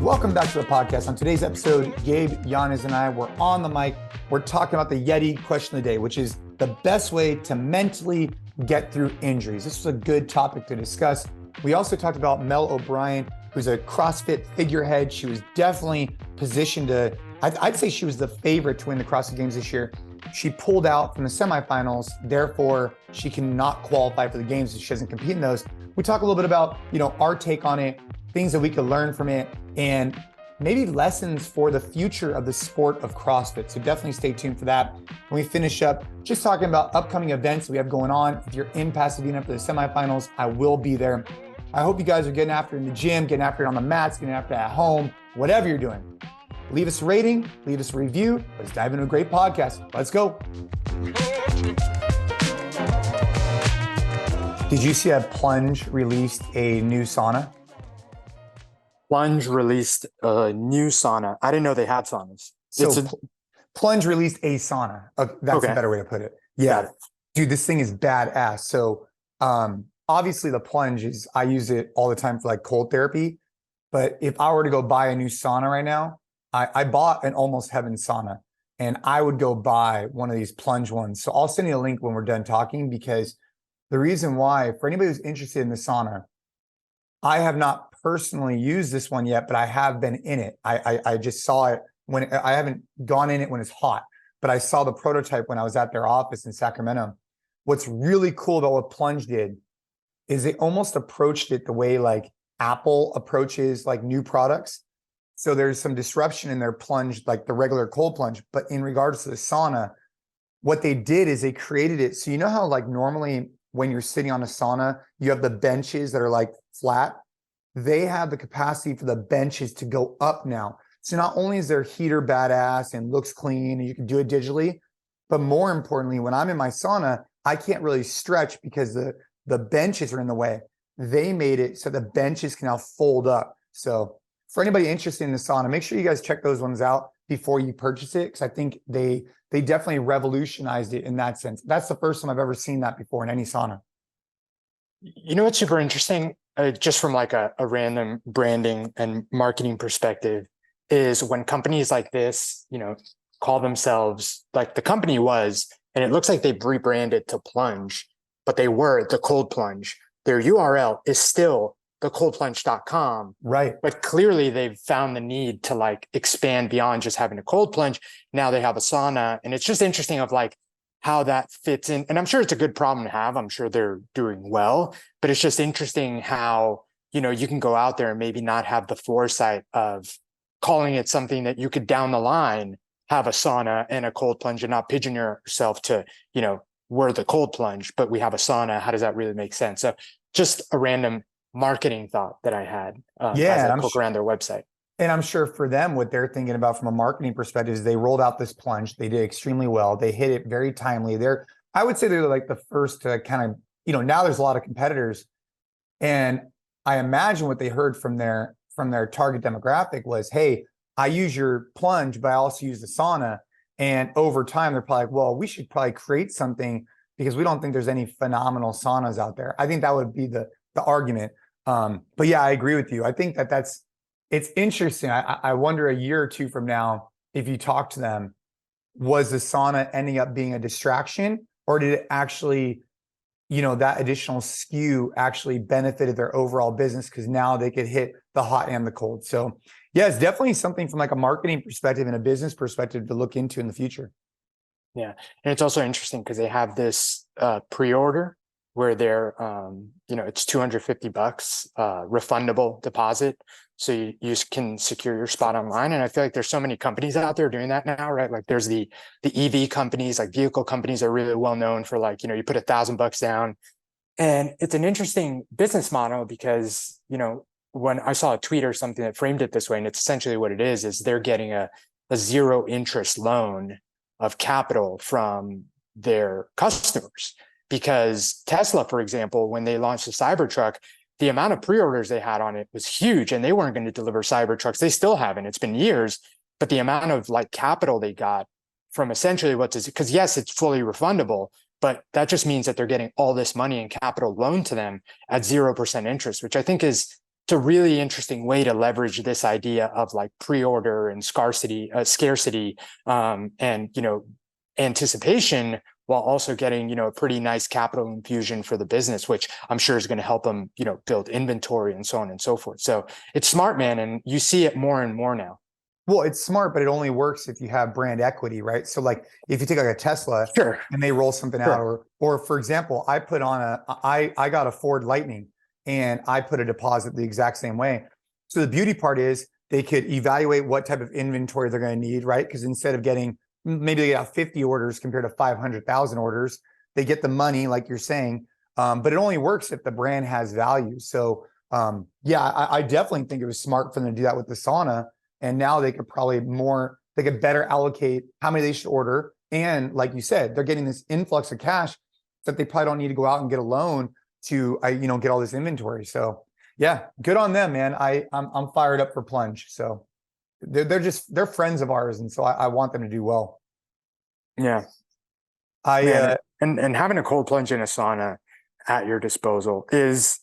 Welcome back to the podcast. On today's episode, Gabe, Giannis, and I were on the mic. We're talking about the YETI Question of the day, which is the best way to mentally get through injuries. This was a good topic to discuss. We also talked about Mel O'Brien, who's a CrossFit figurehead. She was definitely positioned to, I'd say she was the favorite to win the CrossFit Games this year. She pulled out from the semifinals, therefore she cannot qualify for the games if she doesn't compete in those. We talk a little bit about, our take on it, things that we could learn from it, and maybe lessons for the future of the sport of CrossFit. So definitely stay tuned for that. When we finish up, just talking about upcoming events we have going on. If you're in Pasadena for the semifinals, I will be there. I hope you guys are getting after it in the gym, getting after it on the mats, getting after it at home, whatever you're doing. Leave us a rating, leave us a review. Let's dive into a great podcast. Let's go. Did you see that Plunge released a new sauna? Plunge released a new sauna. I didn't know they had saunas. Plunge released a sauna. That's a better way to put it. Yeah. Dude, this thing is badass. So obviously the Plunge is, I use it all the time for like cold therapy. But if I were to go buy a new sauna right now, I bought an Almost Heaven sauna and I would go buy one of these Plunge ones. So I'll send you a link when we're done talking, because the reason why, for anybody who's interested in the sauna, I have not personally used this one yet, but I have been in it. I just saw it when I haven't gone in it when it's hot, but I saw the prototype when I was at their office in Sacramento. What's really cool about what Plunge did is they almost approached it the way like Apple approaches like new products. So there's some disruption in their Plunge, like the regular cold plunge, but in regards to the sauna, what they did is they created it. So you know how like normally when you're sitting on a sauna, you have the benches that are like flat. They have the capacity for the benches to go up now. So not only is their heater badass and looks clean and you can do it digitally, but more importantly, when I'm in my sauna, I can't really stretch because the benches are in the way. They made it so the benches can now fold up. So for anybody interested in the sauna, make sure you guys check those ones out before you purchase it, because I think they definitely revolutionized it in that sense. That's the first time I've ever seen that before in any sauna. You know what's super interesting, just from like a random branding and marketing perspective, is when companies like this, call themselves like the company was, and it looks like they rebranded to Plunge, but they were the Cold Plunge. Their URL is still thecoldplunge.com. Right. But clearly they've found the need to like expand beyond just having a cold plunge. Now they have a sauna, and it's just interesting of like how that fits in. And I'm sure it's a good problem to have. I'm sure they're doing well, but it's just interesting how, you can go out there and maybe not have the foresight of calling it something that you could down the line have a sauna and a cold plunge and not pigeon yourself to, we're the cold plunge, but we have a sauna. How does that really make sense? So just a random marketing thought that I had as I look around their website. And I'm sure for them, what they're thinking about from a marketing perspective is they rolled out this Plunge. They did extremely well. They hit it very timely. I would say they're like the first to kind of, now there's a lot of competitors. And I imagine what they heard from their target demographic was, hey, I use your Plunge, but I also use the sauna. And over time, they're probably like, well, we should probably create something because we don't think there's any phenomenal saunas out there. I think that would be the argument. But yeah, I agree with you. I think it's interesting. I wonder a year or two from now, if you talk to them, was the sauna ending up being a distraction, or did it actually, that additional SKU actually benefited their overall business because now they could hit the hot and the cold. So yeah, it's definitely something from like a marketing perspective and a business perspective to look into in the future. Yeah. And it's also interesting because they have this pre-order where they're, it's $250, refundable deposit. So you can secure your spot online. And I feel like there's so many companies out there doing that now, right? Like there's the EV companies, like vehicle companies are really well known for like, you put $1,000 down. And it's an interesting business model because, when I saw a tweet or something that framed it this way, and it's essentially what it is they're getting a zero interest loan of capital from their customers. Because Tesla, for example, when they launched the Cybertruck, the amount of pre-orders they had on it was huge, and they weren't going to deliver Cybertrucks. They still haven't. It's been years, but the amount of like capital they got from essentially because yes, it's fully refundable, but that just means that they're getting all this money in capital loaned to them at 0% interest, which I think is it's a really interesting way to leverage this idea of like pre-order and scarcity, and, you know, anticipation, while also getting, you know, a pretty nice capital infusion for the business, which I'm sure is going to help them, you know, build inventory and so on and so forth. So it's smart, man. And you see it more and more now. Well, it's smart, but it only works if you have brand equity, right? So like if you take like a Tesla Sure. and they roll something out, or for example, I got a Ford Lightning and I put a deposit the exact same way. So the beauty part is they could evaluate what type of inventory they're going to need, right? Because instead of getting, maybe they got 50 orders compared to 500,000 orders, they get the money, like you're saying. But it only works if the brand has value. So yeah, I definitely think it was smart for them to do that with the sauna. And now they could better allocate how many they should order. And like you said, they're getting this influx of cash that they probably don't need to go out and get a loan to, get all this inventory. So yeah, good on them, man. I'm fired up for Plunge. So they're friends of ours. And so I want them to do well. Yeah. And having a cold plunge in a sauna at your disposal is,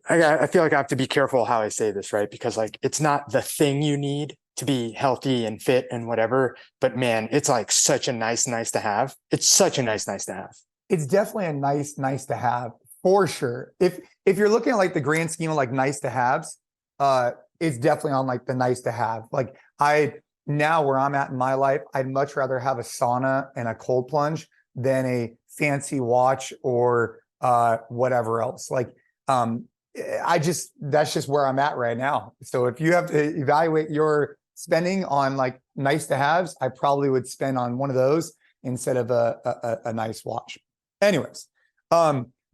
I feel like I have to be careful how I say this, right? Because like, it's not the thing you need to be healthy and fit and whatever, but man, it's like such a nice to have. It's such a nice to have. It's definitely a nice to have for sure. If you're looking at like the grand scheme of like nice to haves, it's definitely on like the nice to have. Like now where I'm at in my life, I'd much rather have a sauna and a cold plunge than a fancy watch or whatever else. Like, that's just where I'm at right now. So if you have to evaluate your spending on like nice to haves, I probably would spend on one of those instead of a nice watch. Anyways,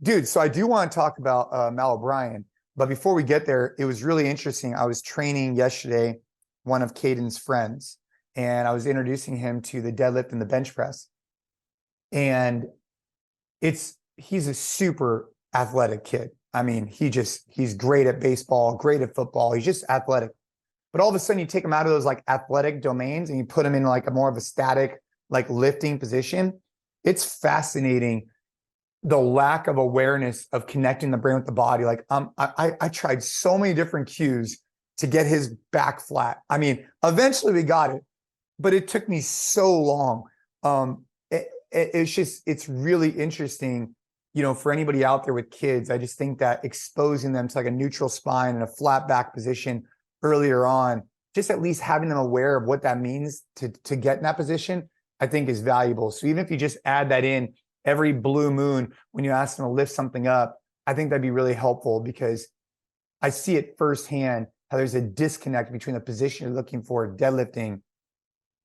dude, so I do want to talk about Mal O'Brien, but before we get there, it was really interesting. I was training yesterday, one of Caden's friends, and I was introducing him to the deadlift and the bench press. And he's a super athletic kid. I mean, he's great at baseball, great at football. He's just athletic. But all of a sudden you take him out of those like athletic domains and you put him in like a more of a static, like lifting position. It's fascinating the lack of awareness of connecting the brain with the body. Like I tried so many different cues to get his back flat. I mean, eventually we got it, but it took me so long. It's really interesting. For anybody out there with kids, I just think that exposing them to like a neutral spine and a flat back position earlier on, just at least having them aware of what that means to get in that position, I think is valuable. So even if you just add that in every blue moon when you ask them to lift something up, I think that'd be really helpful, because I see it firsthand how there's a disconnect between the position you're looking for deadlifting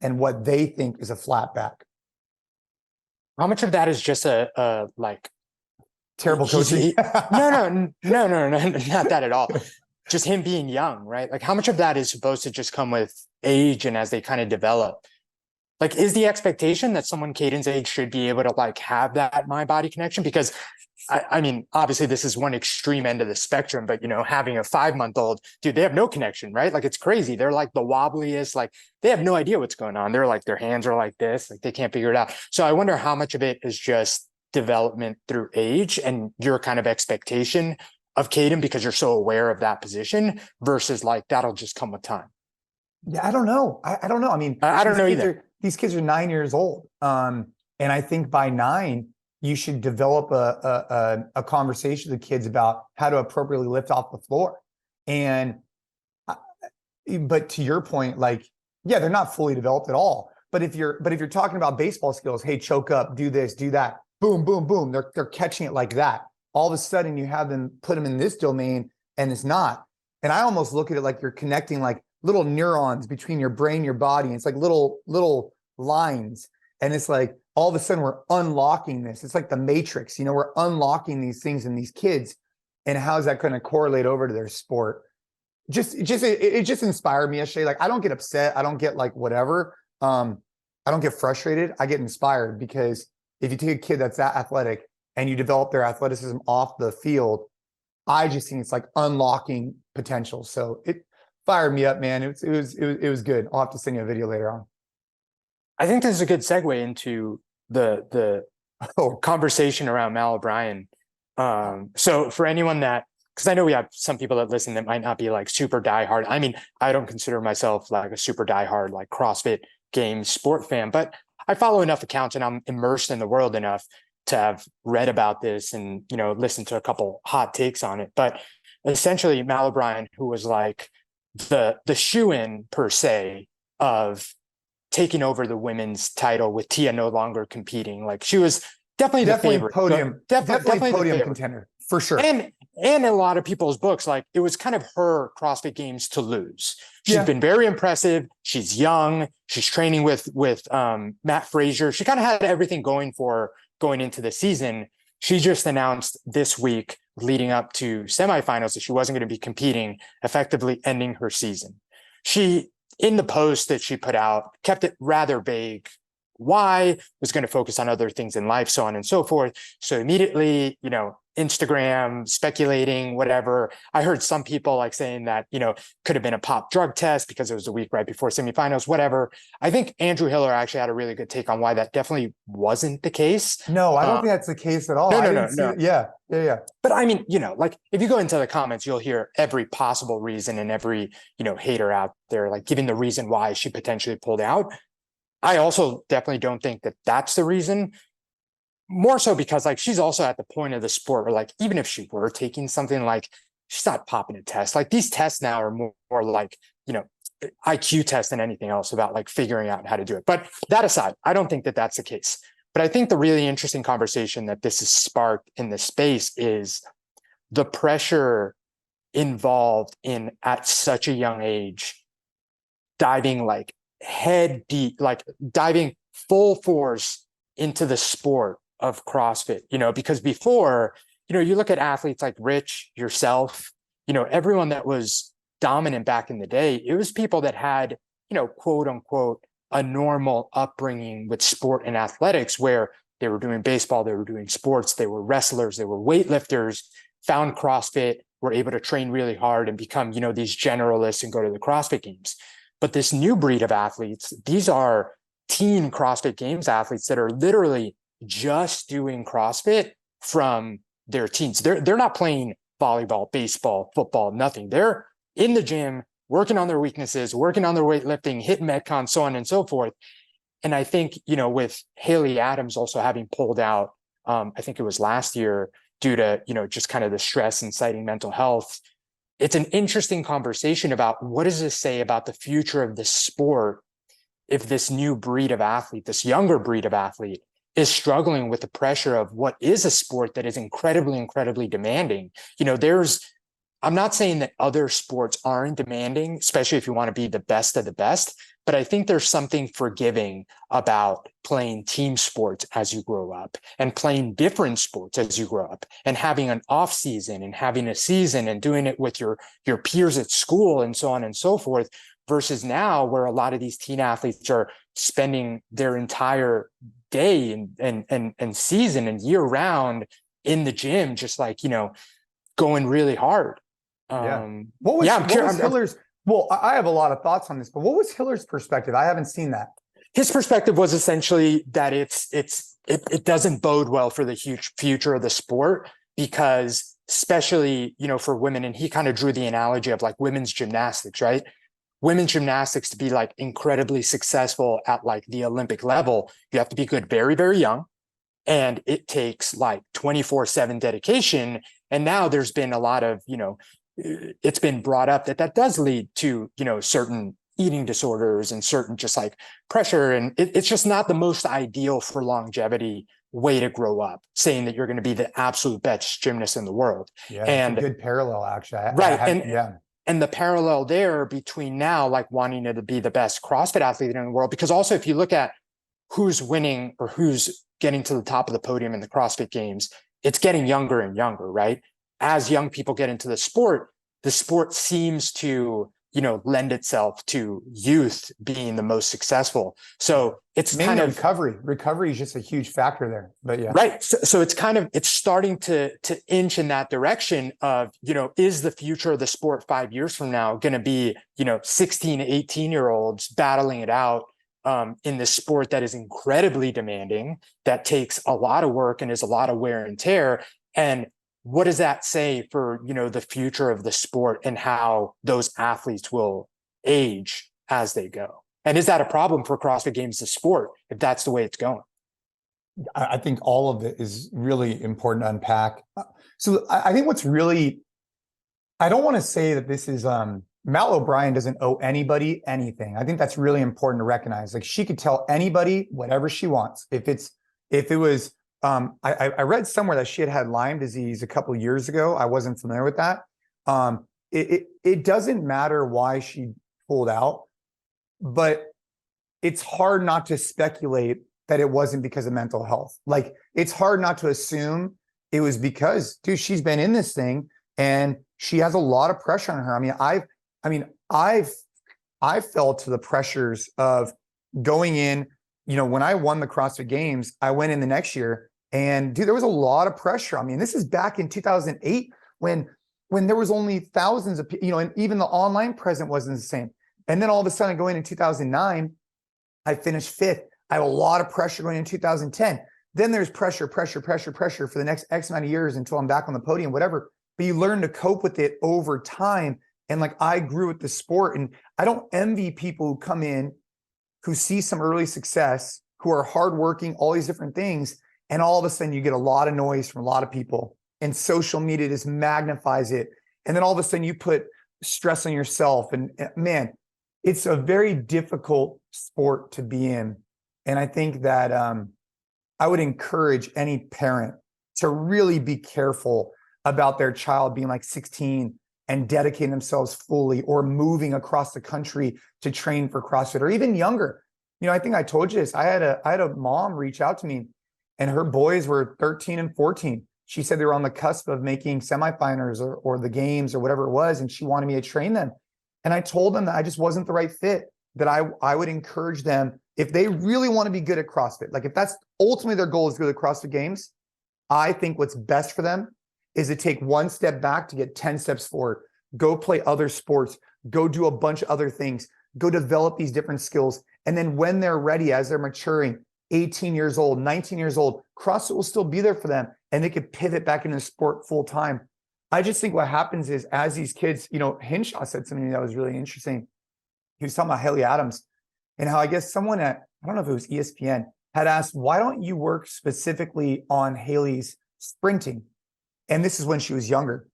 and what they think is a flat back. How much of that is just a like terrible coaching? No, not that at all. Just him being young, right? Like how much of that is supposed to just come with age and as they kind of develop? Like, is the expectation that someone Caden's age should be able to like have that mind body connection? Because I mean, obviously this is one extreme end of the spectrum, but having a 5-month-old, dude, they have no connection, right? Like it's crazy. They're like the wobbliest, like they have no idea what's going on. They're like, their hands are like this, like they can't figure it out. So I wonder how much of it is just development through age and your kind of expectation of Caden because you're so aware of that position versus like, that'll just come with time. Yeah, I don't know. I don't know. I mean, I don't know either. These kids are 9 years old. And I think by 9, you should develop a conversation with the kids about how to appropriately lift off the floor. But to your point, like, yeah, they're not fully developed at all. But if you're talking about baseball skills, hey, choke up, do this, do that, boom, boom, boom, they're catching it like that. All of a sudden you have them put them in this domain and it's not. And I almost look at it like you're connecting like little neurons between your brain, your body. And it's like little lines. And it's like, all of a sudden we're unlocking this. It's like the Matrix, we're unlocking these things in these kids. And how is that going to correlate over to their sport? It just inspired me yesterday. Like, I don't get upset. I don't get like whatever. I don't get frustrated. I get inspired, because if you take a kid that's that athletic and you develop their athleticism off the field, I just think it's like unlocking potential. So it fired me up, man. It was good. I'll have to send you a video later on. I think this is a good segue into the conversation around Mal O'Brien. So for anyone that because I know we have some people that listen that might not be like super diehard. I mean, I don't consider myself like a super diehard like CrossFit Games sport fan, but I follow enough accounts and I'm immersed in the world enough to have read about this and, you know, listened to a couple hot takes on it. But essentially, Mal O'Brien, who was like the shoe-in per se of taking over the women's title with Tia no longer competing, like she was definitely the favorite, podium, definitely the podium favorite. contender for sure. And in a lot of people's books, like it was kind of her CrossFit Games to lose. She's been very impressive. She's young. She's training with Matt Frazier. She kind of had everything going for her going into the season. She just announced this week, leading up to semifinals, that she wasn't going to be competing, effectively ending her season. She, in the post that she put out, kept it rather vague. Why? Was going to focus on other things in life, so on and so forth. So immediately, you know, Instagram, speculating, whatever. I heard some people like saying that, you know, could have been a pop drug test because it was a week right before semifinals, whatever. I think Andrew Hiller actually had a really good take on why that definitely wasn't the case. No, I don't think that's the case at all. No. Yeah. But I mean, you know, like if you go into the comments, you'll hear every possible reason and every, you know, hater out there, like giving the reason why she potentially pulled out. I also definitely don't think that that's the reason. More so because like she's also at the point of the sport where like even if she were taking something, like she's not popping a test. Like these tests now are more like, you know, IQ tests than anything else about like figuring out how to do it. But that aside, I don't think that that's the case. But I think the really interesting conversation that this has sparked in this space is the pressure involved in at such a young age diving like head deep, like diving full force into the sport of CrossFit, you know, because before, you know, you look at athletes like Rich, yourself, you know, everyone that was dominant back in the day, it was people that had, you know, quote unquote, a normal upbringing with sport and athletics where they were doing baseball, they were doing sports, they were wrestlers, they were weightlifters, found CrossFit, were able to train really hard and become, you know, these generalists and go to the CrossFit Games. But this new breed of athletes, these are teen CrossFit Games athletes that are literally just doing CrossFit from their teens. They're not playing volleyball, baseball, football, nothing. They're in the gym, working on their weaknesses, working on their weightlifting, hitting Metcon, so on and so forth. And I think, you know, with Haley Adams also having pulled out, I think it was last year due to, you know, just kind of the stress and citing mental health, it's an interesting conversation about what does this say about the future of this sport if this new breed of athlete, this younger breed of athlete, is struggling with the pressure of what is a sport that is incredibly, incredibly demanding. You know, I'm not saying that other sports aren't demanding, especially if you want to be the best of the best, but I think there's something forgiving about playing team sports as you grow up and playing different sports as you grow up and having an off season and having a season and doing it with your peers at school and so on and so forth, versus now where a lot of these teen athletes are spending their entire day and season and year round in the gym, just like, you know, going really hard. What was Hiller's? Well, I have a lot of thoughts on this, but what was Hiller's perspective? I haven't seen that. His perspective was essentially that it doesn't bode well for the huge future of the sport, because especially, you know, for women, and he kind of drew the analogy of like women's gymnastics, right? Women's gymnastics, to be like incredibly successful at like the Olympic level, you have to be good very, very young. And it takes like 24/7 dedication. And now there's been a lot of, you know, it's been brought up that does lead to, you know, certain eating disorders and certain just like pressure. And it's just not the most ideal for longevity way to grow up, saying that you're going to be the absolute best gymnast in the world. Yeah, and that's a good parallel, actually. And the parallel there between now, like wanting to be the best CrossFit athlete in the world, because also if you look at who's winning or who's getting to the top of the podium in the CrossFit Games, it's getting younger and younger, right? As young people get into the sport seems to, you know, lend itself to youth being the most successful. So it's mainly kind of recovery is just a huge factor there, but yeah. Right. So it's starting to inch in that direction of, you know, is the future of the sport 5 years from now going to be, you know, 16 to 18-year-olds battling it out in this sport that is incredibly demanding, that takes a lot of work and is a lot of wear and tear. And what does that say for, the future of the sport and how those athletes will age as they go? And is that a problem for CrossFit Games, the sport, if that's the way it's going? I think all of it is really important to unpack. So I think what's really, I don't want to say that this is, Matt O'Brien doesn't owe anybody anything. I think that's really important to recognize. Like, she could tell anybody whatever she wants. If it was, I read somewhere that she had Lyme disease a couple of years ago. I wasn't familiar with that. It doesn't matter why she pulled out, but it's hard not to speculate that it wasn't because of mental health. Like, it's hard not to assume it was because, dude, she's been in this thing and she has a lot of pressure on her. I fell to the pressures of going in, when I won the CrossFit Games, I went in the next year and, dude, there was a lot of pressure. I mean, this is back in 2008 when there was only thousands of, and even the online present wasn't the same. And then all of a sudden going in 2009, I finished fifth. I have a lot of pressure going in 2010. Then there's pressure for the next X amount of years until I'm back on the podium, whatever. But you learn to cope with it over time. And like, I grew with the sport, and I don't envy people who come in, who see some early success, who are hardworking, all these different things. And all of a sudden you get a lot of noise from a lot of people, and social media just magnifies it. And then all of a sudden you put stress on yourself, and man, it's a very difficult sport to be in. And I think that I would encourage any parent to really be careful about their child being like 16 and dedicating themselves fully, or moving across the country to train for CrossFit, or even younger. I think I told you this. I had a mom reach out to me, and her boys were 13 and 14. She said they were on the cusp of making semifinals or the games or whatever it was, and she wanted me to train them. And I told them that I just wasn't the right fit, that I would encourage them, if they really want to be good at CrossFit, like if that's ultimately their goal is to go to the CrossFit Games, I think what's best for them is to take one step back to get 10 steps forward. Go play other sports, go do a bunch of other things, go develop these different skills. And then when they're ready, as they're maturing, 18 years old, 19 years old, CrossFit will still be there for them, and they could pivot back into the sport full time. I just think what happens is, as these kids, Hinshaw said something that was really interesting. He was talking about Haley Adams, and how I guess someone I don't know if it was ESPN, had asked, why don't you work specifically on Haley's sprinting? And this is when she was younger.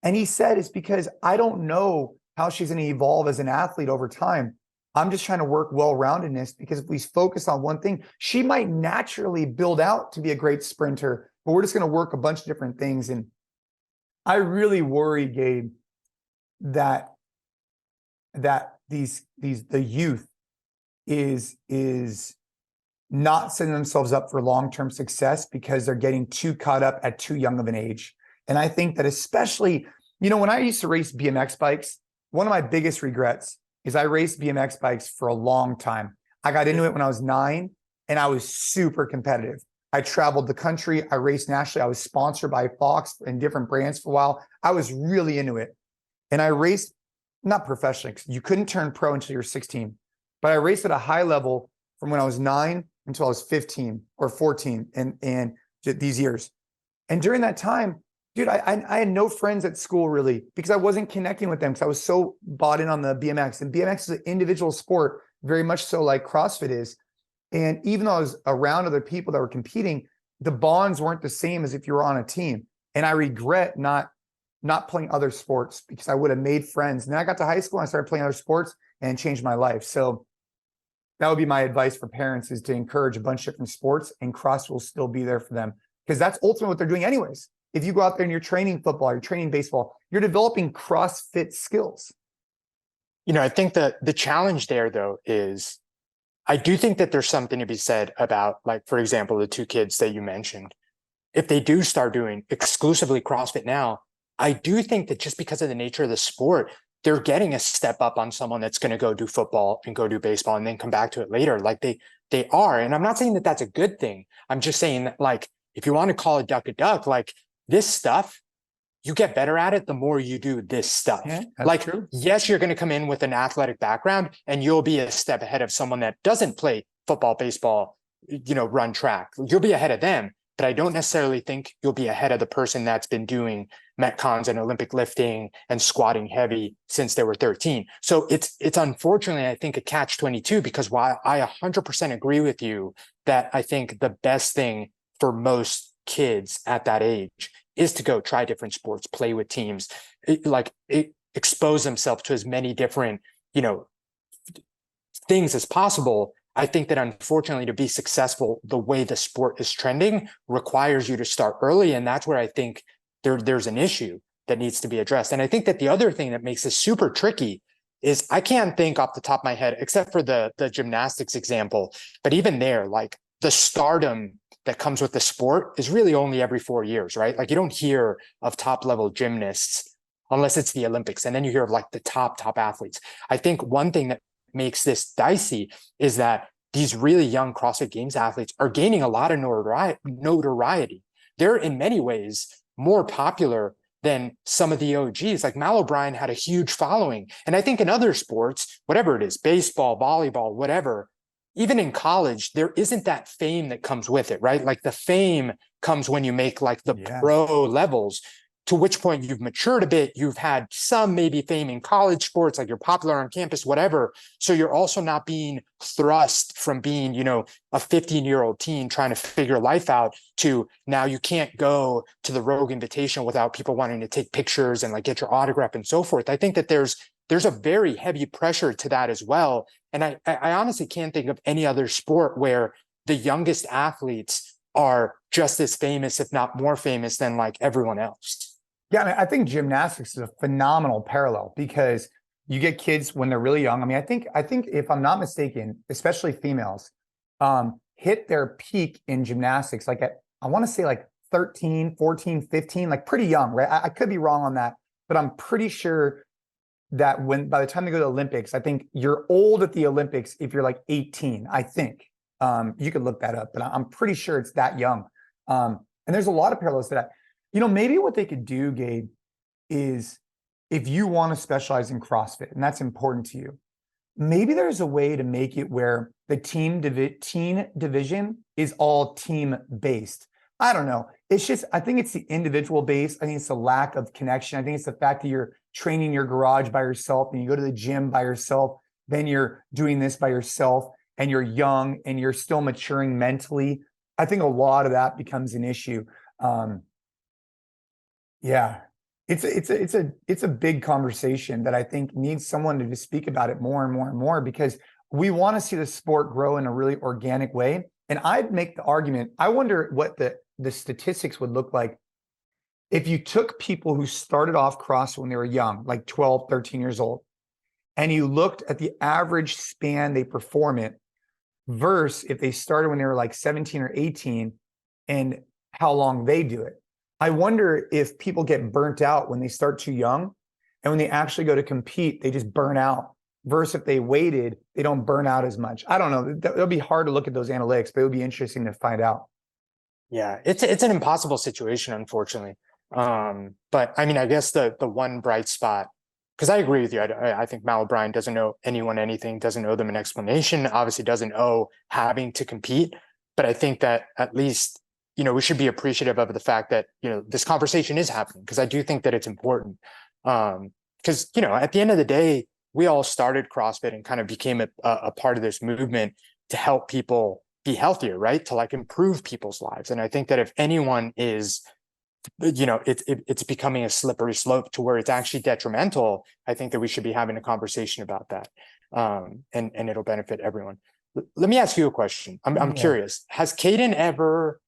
And he said, it's because I don't know how she's going to evolve as an athlete over time. I'm just trying to work well-roundedness, because if we focus on one thing, she might naturally build out to be a great sprinter, but we're just going to work a bunch of different things. And I really worry, Gabe, that the youth is not setting themselves up for long-term success, because they're getting too caught up at too young of an age. And I think that, especially, when I used to race BMX bikes, one of my biggest regrets is I raced BMX bikes for a long time. I got into it when I was 9, and I was super competitive. I traveled the country. I raced nationally. I was sponsored by Fox and different brands for a while. I was really into it. And I raced, not professionally, because you couldn't turn pro until you're 16, but I raced at a high level from when I was 9 until I was 15 or 14 and these years. And during that time, dude, I had no friends at school really, because I wasn't connecting with them, because I was so bought in on the BMX. And BMX is an individual sport, very much so like CrossFit is. And even though I was around other people that were competing, the bonds weren't the same as if you were on a team. And I regret not playing other sports, because I would have made friends. And then I got to high school and I started playing other sports, and it changed my life. So that would be my advice for parents, is to encourage a bunch of different sports, and CrossFit will still be there for them, because that's ultimately what they're doing anyways. If you go out there and you're training football, you're training baseball, you're developing CrossFit skills. I think that the challenge there, though, is I do think that there's something to be said about, like, for example, the two kids that you mentioned. If they do start doing exclusively CrossFit now, I do think that just because of the nature of the sport, they're getting a step up on someone that's going to go do football and go do baseball and then come back to it later. Like they are. And I'm not saying that that's a good thing. I'm just saying that, like, if you want to call a duck, like, this stuff, you get better at it the more you do this stuff. Yeah, like, true. Yes, you're going to come in with an athletic background, and you'll be a step ahead of someone that doesn't play football, baseball, run track. You'll be ahead of them. but I don't necessarily think you'll be ahead of the person that's been doing Metcons and Olympic lifting and squatting heavy since they were 13. So it's unfortunately, I think, a catch-22, because while I 100% agree with you that I think the best thing for most kids at that age is to go try different sports, play with teams, expose themselves to as many different, things as possible. I think that unfortunately, to be successful, the way the sport is trending requires you to start early. And that's where I think there's an issue that needs to be addressed. And I think that the other thing that makes this super tricky is I can't think off the top of my head, except for the gymnastics example, but even there, like the stardom that comes with the sport is really only every 4 years, right? Like you don't hear of top level gymnasts unless it's the Olympics. And then you hear of like the top athletes. I think one thing that makes this dicey is that these really young CrossFit Games athletes are gaining a lot of notoriety. They're in many ways more popular than some of the OGs. Like Mal O'Brien had a huge following. And I think in other sports, whatever it is, baseball, volleyball, whatever, even in college, there isn't that fame that comes with it, right? Like the fame comes when you make like the pro levels, to which point you've matured a bit. You've had some maybe fame in college sports, like you're popular on campus, whatever. So you're also not being thrust from being, a 15-year-old teen trying to figure life out to now you can't go to the Rogue Invitational without people wanting to take pictures and like get your autograph and so forth. I think that there's a very heavy pressure to that as well. And I honestly can't think of any other sport where the youngest athletes are just as famous, if not more famous, than like everyone else. Yeah, I mean, I think gymnastics is a phenomenal parallel because you get kids when they're really young. I mean, I think if I'm not mistaken, especially females, hit their peak in gymnastics like at, I want to say like 13, 14, 15, like pretty young, right? I could be wrong on that, but I'm pretty sure that by the time they go to the Olympics, I think you're old at the Olympics if you're like 18, I think. You could look that up, but I'm pretty sure it's that young. And there's a lot of parallels to that. Maybe what they could do, Gabe, is if you want to specialize in CrossFit, and that's important to you, maybe there's a way to make it where the teen division is all team-based. I don't know. It's just, I think it's the individual base. I think it's the lack of connection. I think it's the fact that you're training in your garage by yourself and you go to the gym by yourself, then you're doing this by yourself and you're young and you're still maturing mentally. I think a lot of that becomes an issue. Yeah, it's a big conversation that I think needs someone to just speak about it more and more and more, because we want to see the sport grow in a really organic way. And I'd make the argument, I wonder what the statistics would look like if you took people who started off CrossFit when they were young, like 12, 13 years old, and you looked at the average span they perform it versus if they started when they were like 17 or 18 and how long they do it. I wonder if people get burnt out when they start too young, and when they actually go to compete, they just burn out, versus if they waited, they don't burn out as much. I don't know. It'll be hard to look at those analytics, but it would be interesting to find out. Yeah, it's an impossible situation, unfortunately. But I mean, I guess the one bright spot, because I agree with you. I think Mal O'Brien doesn't owe anyone anything, doesn't owe them an explanation, obviously doesn't owe having to compete. But I think that at least, we should be appreciative of the fact that, this conversation is happening, because I do think that it's important. Because, at the end of the day, we all started CrossFit and kind of became a part of this movement to help people be healthier, right? To like improve people's lives. And I think that if anyone is, it's becoming a slippery slope to where it's actually detrimental, I think that we should be having a conversation about that. And it'll benefit everyone. Let me ask you a question. I'm curious. Has Caden ever,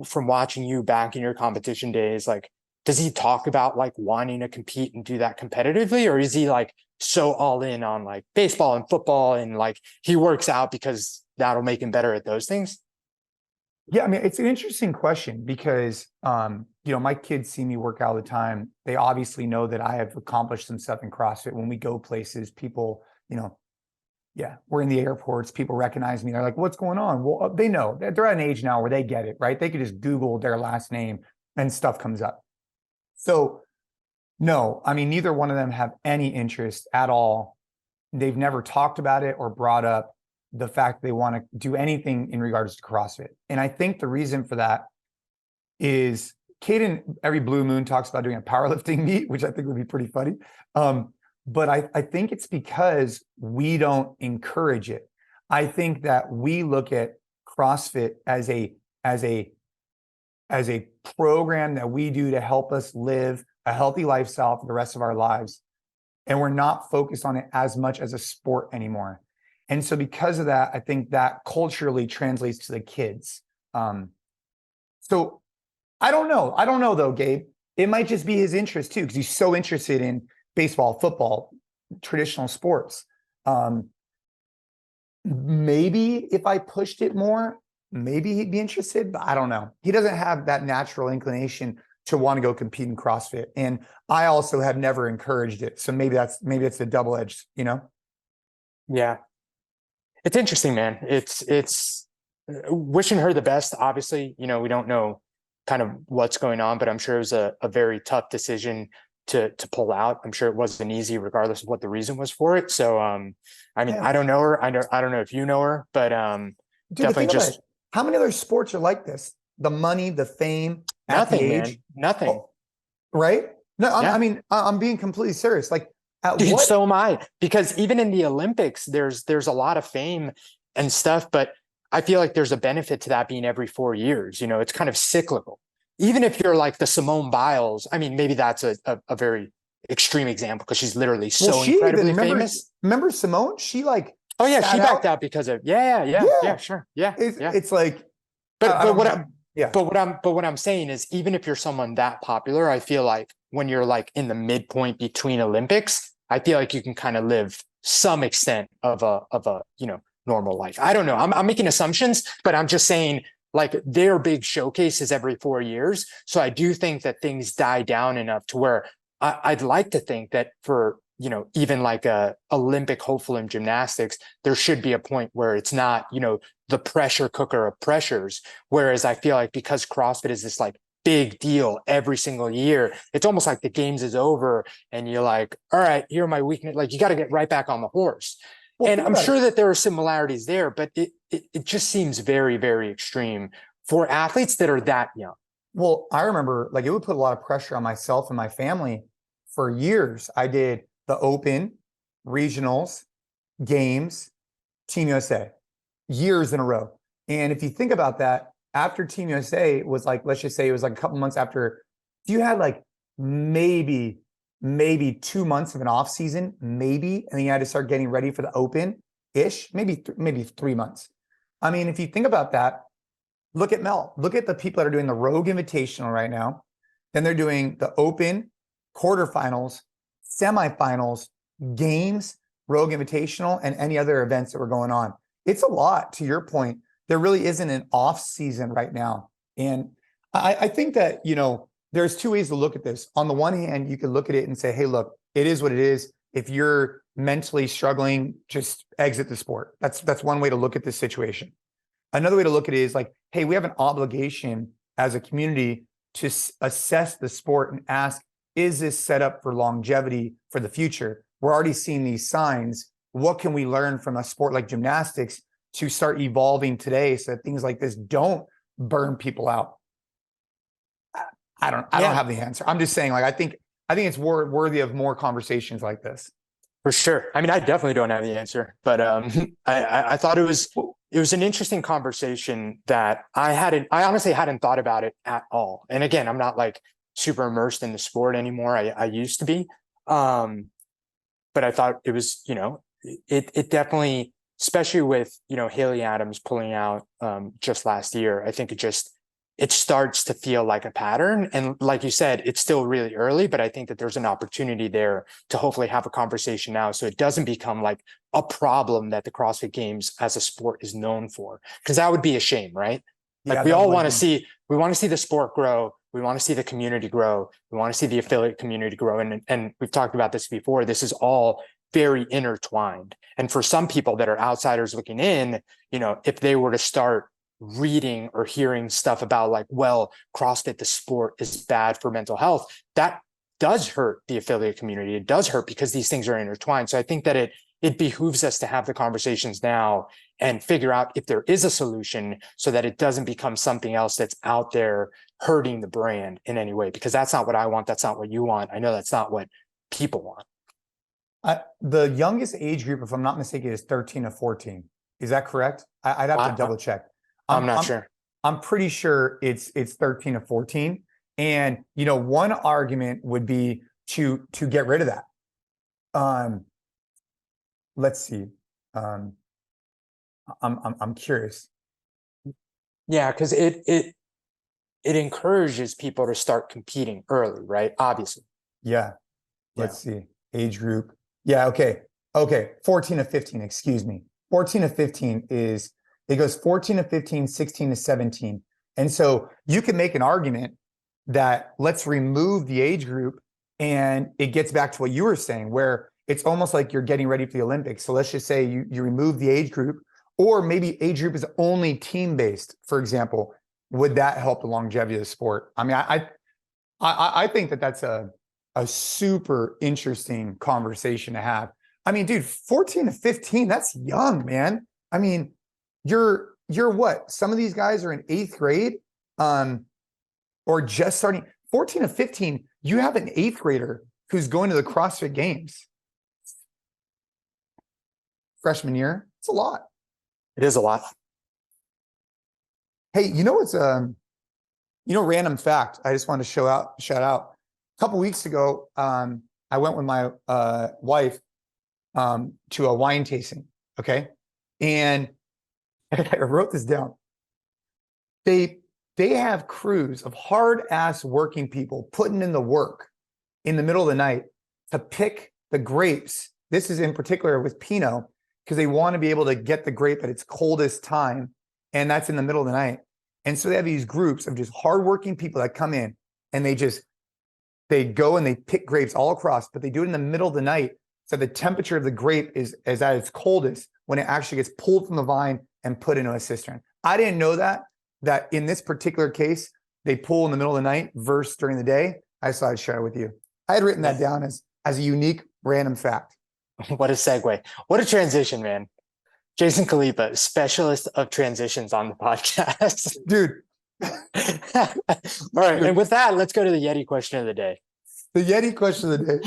from watching you back in your competition days, like, does he talk about like wanting to compete and do that competitively? Or is he like so all in on like baseball and football and like he works out because that'll make him better at those things? Yeah, I mean, it's an interesting question because, my kids see me work out all the time. They obviously know that I have accomplished some stuff in CrossFit. When we go places, people, we're in the airports, people recognize me. They're like, what's going on? Well, they know. They're at an age now where they get it, right? They could just Google their last name and stuff comes up. So no, I mean, neither one of them have any interest at all. They've never talked about it or brought up the fact they want to do anything in regards to CrossFit. And I think the reason for that is Caden every blue moon talks about doing a powerlifting meet, which I think would be pretty funny. But I think it's because we don't encourage it. I think that we look at CrossFit as a program that we do to help us live a healthy lifestyle for the rest of our lives. And we're not focused on it as much as a sport anymore. And so because of that, I think that culturally translates to the kids. So I don't know. I don't know though, Gabe. It might just be his interest too, because he's so interested in baseball, football, traditional sports. Maybe if I pushed it more, maybe he'd be interested, but I don't know. He doesn't have that natural inclination to want to go compete in CrossFit. And I also have never encouraged it. So maybe it's a double-edged, you know? Yeah. It's interesting, man. It's wishing her the best. Obviously, you know, we don't know kind of what's going on, but I'm sure it was a very tough decision to pull out. I'm sure it wasn't easy regardless of what the reason was for it. So, I mean, yeah. I don't know her. I don't know if you know her, but Dude, definitely just how many other sports are like this? The money, the fame, nothing, at the age, man. Nothing. Oh, right? No, I mean, I'm being completely serious. Like, dude, so am I. Because even in the Olympics, there's a lot of fame and stuff, but I feel like there's a benefit to that being every 4 years. You know, it's kind of cyclical. Even if you're like the Simone Biles, I mean, maybe that's a very extreme example because she's literally so incredibly famous. Remember Simone? She like, oh yeah, she backed out because of yeah, sure, yeah. It's like, but what I'm saying is, even if you're someone that popular, I feel like when you're like in the midpoint between Olympics, I feel like you can kind of live some extent of a you know, normal life. I don't know. I'm making assumptions, but I'm just saying like their big showcase is every 4 years. So I do think that things die down enough to where I'd like to think that for, you know, even like a Olympic hopeful in gymnastics, there should be a point where it's not, you know, the pressure cooker of pressures. Whereas I feel like because CrossFit is this like big deal every single year, it's almost like the games is over and you're like, all right, here are my weakness. Like you got to get right back on the horse. Well, and I'm sure that there are similarities there, but it just seems very, very extreme for athletes that are that young. Well, I remember like it would put a lot of pressure on myself and my family for years. I did the Open, regionals, games, Team USA, years in a row. And if you think about that, after Team USA was like, let's just say it was like a couple months after, you had like maybe 2 months of an off season, maybe, and then you had to start getting ready for the Open-ish, maybe 3 months. I mean, if you think about that, look at Mel. Look at the people that are doing the Rogue Invitational right now. Then they're doing the Open, quarterfinals, semifinals, games, Rogue Invitational, and any other events that were going on. It's a lot, to your point. There really isn't an off season right now. And I think that, you know, there's two ways to look at this. On the one hand, you can look at it and say, hey, look, it is what it is. If you're mentally struggling, just exit the sport. That's one way to look at this situation. Another way to look at it is like, hey, we have an obligation as a community to assess the sport and ask, is this set up for longevity for the future? We're already seeing these signs. What can we learn from a sport like gymnastics to start evolving today so that things like this don't burn people out? I don't have the answer. I'm just saying, like, I think it's worthy of more conversations like this. For sure. I mean, I definitely don't have the answer, but I thought it was an interesting conversation that I honestly hadn't thought about it at all. And again, I'm not like super immersed in the sport anymore. I used to be. But I thought it was, you know, it definitely, especially with, you know, Haley Adams pulling out just last year, I think it starts to feel like a pattern. And like you said, it's still really early, but I think that there's an opportunity there to hopefully have a conversation now so it doesn't become like a problem that the CrossFit Games as a sport is known for. Because that would be a shame, right? Like we all want to see the sport grow. We want to see the community grow. We want to see the affiliate community grow. And we've talked about this before. This is all very intertwined. And for some people that are outsiders looking in, you know, if they were to start reading or hearing stuff about like, well, CrossFit, the sport, is bad for mental health, that does hurt the affiliate community. It does hurt because these things are intertwined. So I think that it it behooves us to have the conversations now and figure out if there is a solution so that it doesn't become something else that's out there hurting the brand in any way, because that's not what I want. That's not what you want. I know that's not what people want. The youngest age group, if I'm not mistaken, is 13 to 14. Is that correct? I'd have to double check. I'm not sure. I'm pretty sure it's 13 to 14. And, you know, one argument would be to get rid of that. Let's see. I'm curious. Yeah, because it encourages people to start competing early, right? Obviously. Yeah. Let's see. Age group. Yeah. Okay. 14 to 15. Excuse me. 14 to 15 it goes 14 to 15, 16 to 17. And so you can make an argument that let's remove the age group, and it gets back to what you were saying, where it's almost like you're getting ready for the Olympics. So let's just say you remove the age group, or maybe age group is only team-based, for example. Would that help the longevity of the sport? I mean, I think that's a super interesting conversation to have. I mean, dude, 14 to 15, that's young, man. I mean, you're what? Some of these guys are in 8th grade, or just starting. 14 to 15, you have an 8th grader who's going to the CrossFit Games. Freshman year, it's a lot. It is a lot. Hey, you know what's random fact I just wanted to shout out. A couple weeks ago, I went with my wife to a wine tasting, okay? And I wrote this down. They have crews of hard-ass working people putting in the work in the middle of the night to pick the grapes. This is in particular with Pinot, because they want to be able to get the grape at its coldest time, and that's in the middle of the night. And so they have these groups of just hardworking people that come in, and they go and they pick grapes all across, but they do it in the middle of the night, so the temperature of the grape is at its coldest when it actually gets pulled from the vine and put into a cistern. I didn't know that in this particular case, they pull in the middle of the night versus during the day. I just thought I'd share it with you. I had written that down as a unique random fact. What a segue. What a transition, man. Jason Khalipa, specialist of transitions on the podcast. Dude. All right. Dude. And with that, let's go to the YETI question of the day. The YETI question of the day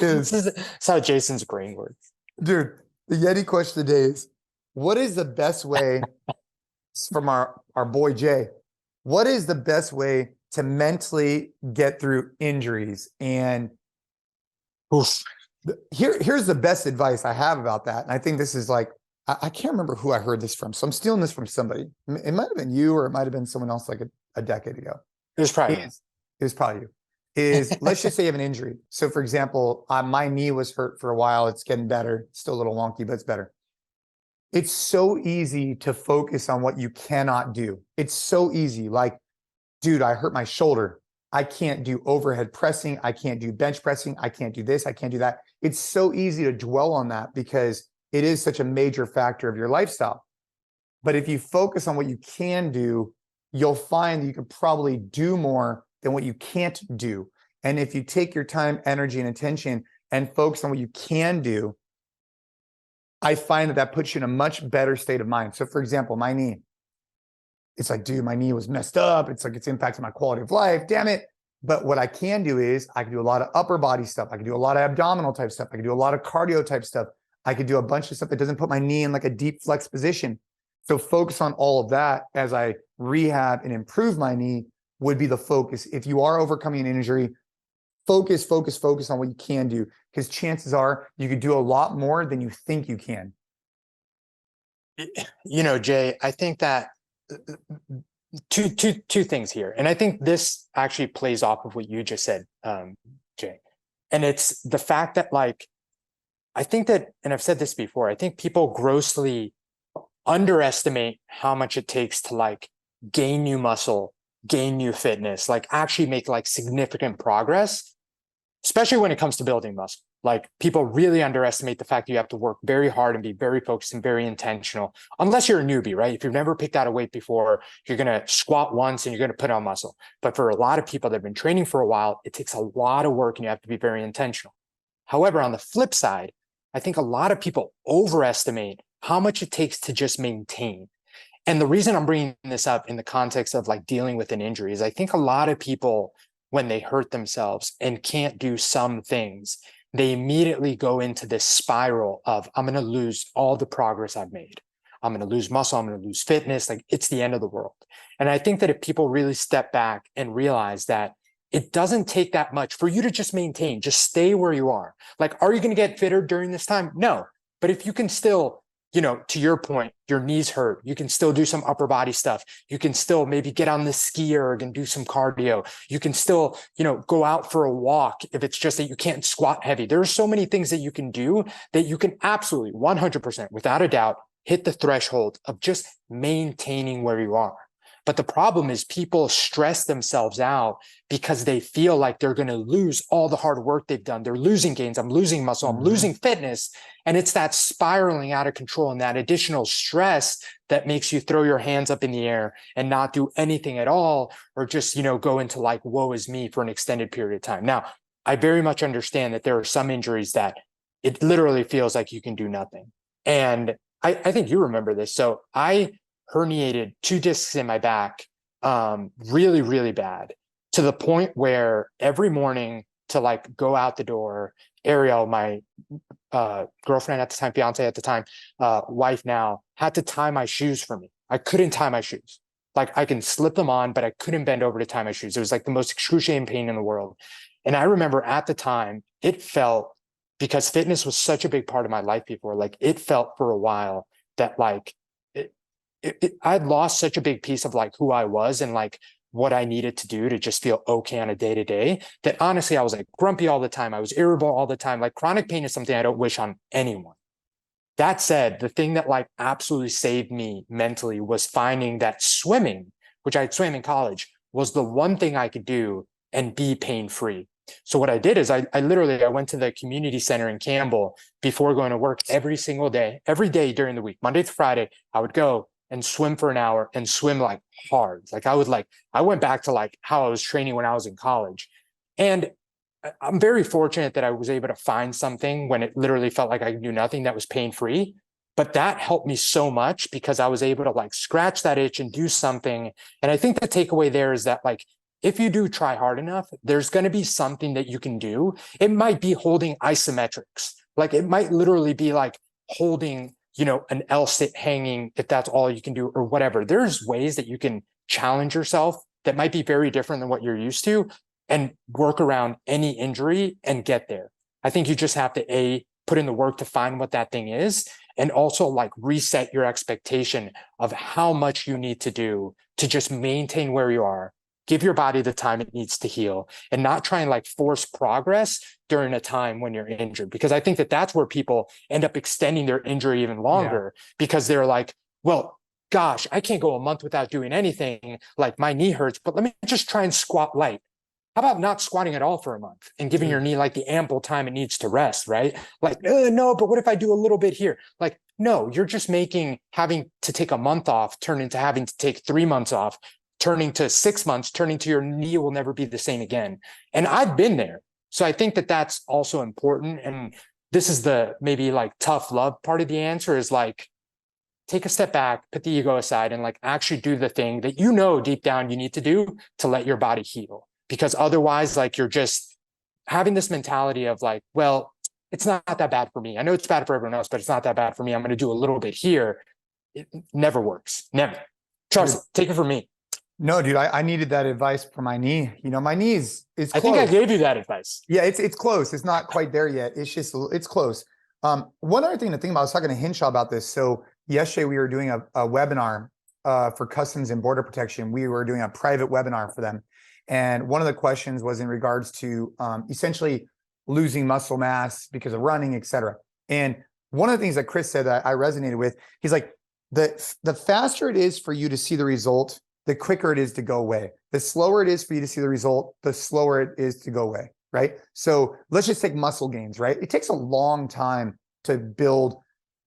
That's how Jason's brain works. Dude, the YETI question of the day is, what is the best way, from our boy Jay, what is the best way to mentally get through injuries? And here's the best advice I have about that. And I think this is like, I can't remember who I heard this from, so I'm stealing this from somebody. It might have been you, or it might have been someone else like a decade ago. It was probably you. Let's just say you have an injury. So for example, my knee was hurt for a while. It's getting better. Still a little wonky, but it's better. It's so easy to focus on what you cannot do. It's so easy. Like, dude, I hurt my shoulder. I can't do overhead pressing. I can't do bench pressing. I can't do this. I can't do that. It's so easy to dwell on that because it is such a major factor of your lifestyle. But if you focus on what you can do, you'll find that you can probably do more than what you can't do. And if you take your time, energy, and attention and focus on what you can do, I find that puts you in a much better state of mind. So for example, my knee, it's like, dude, my knee was messed up. It's like, it's impacting my quality of life. Damn it. But what I can do is I can do a lot of upper body stuff. I can do a lot of abdominal type stuff. I can do a lot of cardio type stuff. I could do a bunch of stuff that doesn't put my knee in like a deep flex position. So focus on all of that as I rehab and improve my knee would be the focus. If you are overcoming an injury, focus on what you can do, because chances are you could do a lot more than you think you can. You know, Jay, I think that two things here. And I think this actually plays off of what you just said, Jay. And it's the fact that, like, I think that, and I've said this before, I think people grossly underestimate how much it takes to like gain new muscle, gain new fitness, like actually make like significant progress, especially when it comes to building muscle. Like, people really underestimate the fact that you have to work very hard and be very focused and very intentional, unless you're a newbie, right? If you've never picked out a weight before, you're going to squat once and you're going to put on muscle. But for a lot of people that have been training for a while, it takes a lot of work and you have to be very intentional. However, on the flip side, I think a lot of people overestimate how much it takes to just maintain. And the reason I'm bringing this up in the context of like dealing with an injury is I think a lot of people, when they hurt themselves and can't do some things, they immediately go into this spiral of, I'm going to lose all the progress I've made. I'm going to lose muscle. I'm going to lose fitness. Like, it's the end of the world. And I think that if people really step back and realize that it doesn't take that much for you to just maintain, just stay where you are. Like, are you going to get fitter during this time? No. But if you can still, to your point, your knees hurt, you can still do some upper body stuff. You can still maybe get on the ski erg and do some cardio. You can still, go out for a walk if it's just that you can't squat heavy. There are so many things that you can do that you can absolutely 100%, without a doubt, hit the threshold of just maintaining where you are. But the problem is people stress themselves out because they feel like they're going to lose all the hard work they've done. They're losing gains. I'm losing muscle. I'm losing fitness. And it's that spiraling out of control and that additional stress that makes you throw your hands up in the air and not do anything at all, or just, go into like, woe is me for an extended period of time. Now, I very much understand that there are some injuries that it literally feels like you can do nothing. And I think you remember this. So I herniated 2 discs in my back, really, really bad, to the point where every morning to like go out the door, Ariel, my girlfriend at the time, fiance at the time, wife now, had to tie my shoes for me. I couldn't tie my shoes. Like, I can slip them on, but I couldn't bend over to tie my shoes. It was like the most excruciating pain in the world. And I remember at the time, it felt, because fitness was such a big part of my life before, like it felt for a while that like I'd lost such a big piece of like who I was and like what I needed to do to just feel okay on a day to day, that honestly, I was like grumpy all the time. I was irritable all the time. Like, chronic pain is something I don't wish on anyone. That said, the thing that like absolutely saved me mentally was finding that swimming, which I swam in college, was the one thing I could do and be pain-free. So what I did is I went to the community center in Campbell before going to work every single day, every day during the week, Monday to Friday. I would go and swim for an hour and swim like hard. Like, I went back to like how I was training when I was in college. And I'm very fortunate that I was able to find something when it literally felt like I could do nothing that was pain-free. But that helped me so much because I was able to like scratch that itch and do something. And I think the takeaway there is that like, if you do try hard enough, there's going to be something that you can do. It might be holding isometrics. Like, it might literally be like holding, an L sit hanging, if that's all you can do, or whatever. There's ways that you can challenge yourself that might be very different than what you're used to and work around any injury and get there. I think you just have to put in the work to find what that thing is, and also like reset your expectation of how much you need to do to just maintain where you are. Give your body the time it needs to heal, and not try and like force progress during a time when you're injured. Because I think that that's where people end up extending their injury even longer, because they're like, well, gosh, I can't go a month without doing anything. Like, my knee hurts, but let me just try and squat light. How about not squatting at all for a month and giving your knee like the ample time it needs to rest, right? Like, no, but what if I do a little bit here? Like, no, you're just making having to take a month off turn into having to take 3 months off, turning to 6 months, turning to your knee will never be the same again. And I've been there. So I think that that's also important. And this is the maybe like tough love part of the answer, is like, take a step back, put the ego aside, and like actually do the thing that deep down you need to do to let your body heal. Because otherwise, like, you're just having this mentality of like, well, it's not that bad for me. I know it's bad for everyone else, but it's not that bad for me. I'm going to do a little bit here. It never works. Never. Trust me, take it from me. No, dude, I needed that advice for my knee. My knee is close. I think I gave you that advice. Yeah, it's close. It's not quite there yet. It's close. One other thing to think about, I was talking to Hinshaw about this. So yesterday we were doing a webinar for customs and border protection. We were doing a private webinar for them. And one of the questions was in regards to essentially losing muscle mass because of running, et cetera. And one of the things that Chris said that I resonated with, he's like, the faster it is for you to see the result, the quicker it is to go away. The slower it is for you to see the result, the slower it is to go away, right? So let's just take muscle gains, right? It takes a long time to build,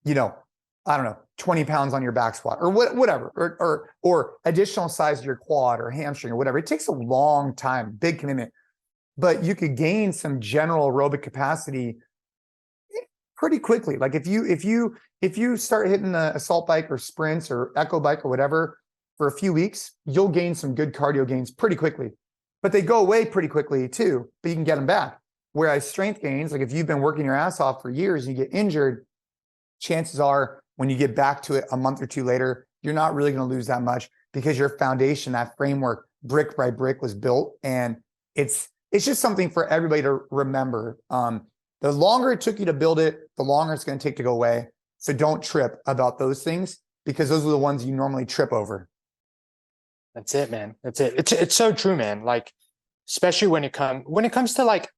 I don't know, 20 pounds on your back squat or whatever, or additional size of your quad or hamstring or whatever. It takes a long time, big commitment, but you could gain some general aerobic capacity pretty quickly. Like if you start hitting the assault bike or sprints or echo bike or whatever for a few weeks, you'll gain some good cardio gains pretty quickly. But they go away pretty quickly too, but you can get them back. Whereas strength gains, like if you've been working your ass off for years and you get injured, chances are when you get back to it a month or two later, you're not really going to lose that much because your foundation, that framework, brick by brick was built. And it's just something for everybody to remember. The longer it took you to build it, the longer it's going to take to go away. So don't trip about those things because those are the ones you normally trip over. That's it, man. That's it. It's so true, man. Like, especially when it comes to like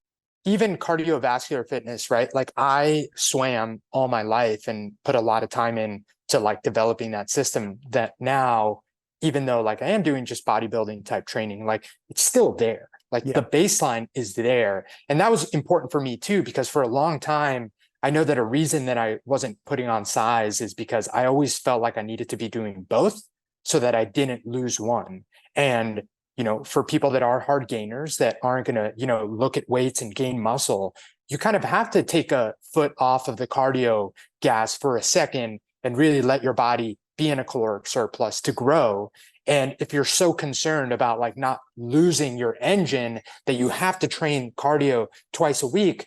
even cardiovascular fitness, right? Like I swam all my life and put a lot of time in to like developing that system that now, even though like I am doing just bodybuilding type training, like it's still there. Like the baseline is there. And that was important for me too, because for a long time, I know that a reason that I wasn't putting on size is because I always felt like I needed to be doing both so that I didn't lose one. And, you know, for people that are hard gainers that aren't going to, you know, look at weights and gain muscle, you kind of have to take a foot off of the cardio gas for a second and really let your body be in a caloric surplus to grow. And if you're so concerned about like not losing your engine that you have to train cardio twice a week,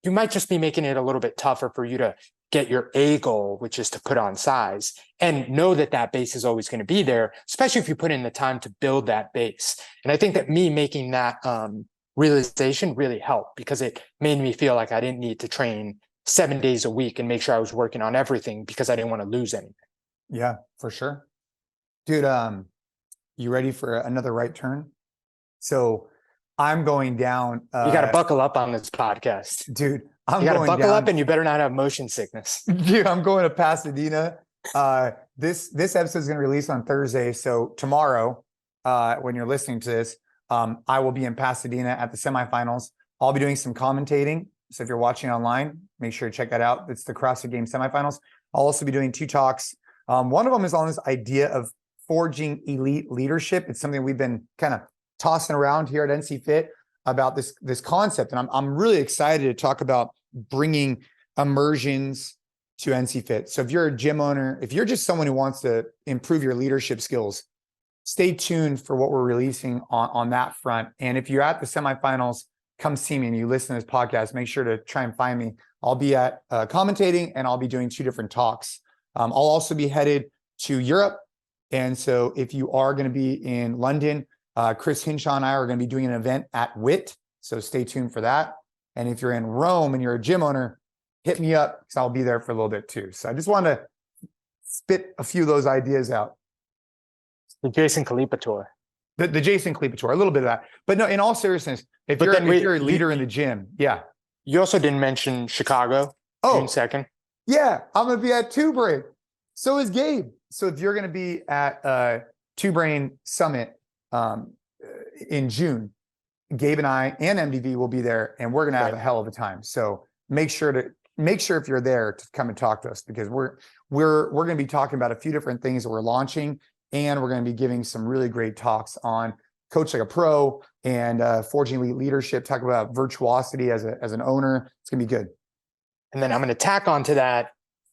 you might just be making it a little bit tougher for you to get your A goal, which is to put on size, and know that that base is always going to be there, especially if you put in the time to build that base. And I think that me making that realization really helped because it made me feel like I didn't need to train 7 days a week and make sure I was working on everything because I didn't want to lose anything. Yeah, for sure. Dude, you ready for another right turn? So I'm going down. You got to buckle up on this podcast. Dude, you got to buckle up and you better not have motion sickness. Dude, I'm going to Pasadena. This episode is going to release on Thursday. So tomorrow, when you're listening to this, I will be in Pasadena at the semifinals. I'll be doing some commentating. So if you're watching online, make sure to check that out. It's the CrossFit Games semifinals. I'll also be doing 2 talks. One of them is on this idea of forging elite leadership. It's something we've been kind of tossing around here at NCFIT about this concept. And I'm really excited to talk about bringing immersions to NCFIT. So if you're a gym owner, if you're just someone who wants to improve your leadership skills, stay tuned for what we're releasing on that front. And if you're at the semifinals, come see me and you listen to this podcast, make sure to try and find me. I'll be at commentating and I'll be doing 2 different talks. I'll also be headed to Europe. And so if you are going to be in London, Chris Hinshaw and I are going to be doing an event at WIT. So stay tuned for that. And if you're in Rome and you're a gym owner, hit me up because I'll be there for a little bit too. So I just wanted to spit a few of those ideas out. The Jason Khalipa tour. The Jason Khalipa tour, a little bit of that. But no, in all seriousness, if you're a leader in the gym, yeah. You also didn't mention Chicago, June 2nd. Yeah, I'm going to be at Two Brain. So is Gabe. So if you're going to be at Two Brain Summit in June, Gabe and I and MDV will be there, and we're going to have a hell of a time. So make sure if you're there to come and talk to us because we're going to be talking about a few different things that we're launching, and we're going to be giving some really great talks on Coach Like a Pro and forging elite leadership. Talk about virtuosity as an owner. It's going to be good. And then I'm going to tack onto that.